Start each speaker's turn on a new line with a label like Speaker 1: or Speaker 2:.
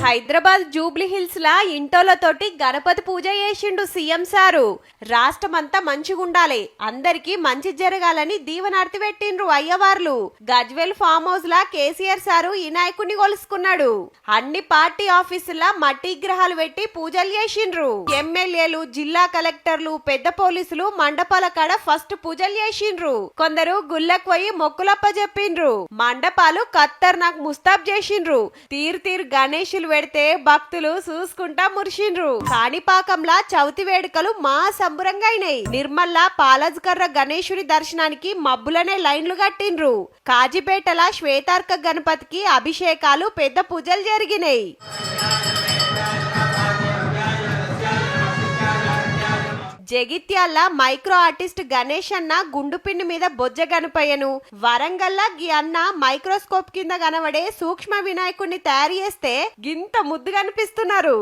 Speaker 1: Hyderabad Jubilee hills లా ఇంటోలతోటి గణపతి పూజ చేసిండు CM sir. రాష్ట్రమంతా మంచిగుండాలి, అందరికి మంచి జరగాలని దీవనార్తి పెట్టిండ్రు అయ్యవార్లు. గజ్వేల్ ఫామ్ హౌస్ లా కేసీఆర్ సారు వినాయకుడిని కొలుసుకున్నాడు. అన్ని పార్టీ ఆఫీసులా మట్టి విగ్రహాలు పెట్టి పూజలు చేసిండ్రు. ఎమ్మెల్యేలు, జిల్లా కలెక్టర్లు, పెద్ద పోలీసులు మండపాల కాడ ఫస్ట్ పూజలు చేసిండ్రు. కొందరు గుళ్ళకు పోయి మొక్కులప్ప చెప్పిండ్రు. మండపాలు ఖతర్నాక్ ముస్తాబ్ చేసిండ్రు. తీరు గణేషులు పెడితే భక్తులు చూసుకుంటా మురిసిండ్రు. కాణిపాకంలా చవితి వేడుకలు మా సంబురంగా అయినాయి. నిర్మల్లా పాలజ్కర్ర గణేశుడి దర్శనానికి మబ్బులనే లైన్లు కట్టిండ్రు. కాజీపేటల శ్వేతార్క గణపతికి అభిషేకాలు, పెద్ద పూజలు జరిగినాయి. జగిత్యాల మైక్రో ఆర్టిస్ట్ గణేష్ అన్న గుండుపిండి మీద బొజ్జ గణపయ్యను, వరంగల్లా గి అన్న మైక్రోస్కోప్ కింద కనబడే సూక్ష్మ వినాయకుడిని తయారు చేస్తే గింత ముద్దు కనిపిస్తున్నారు.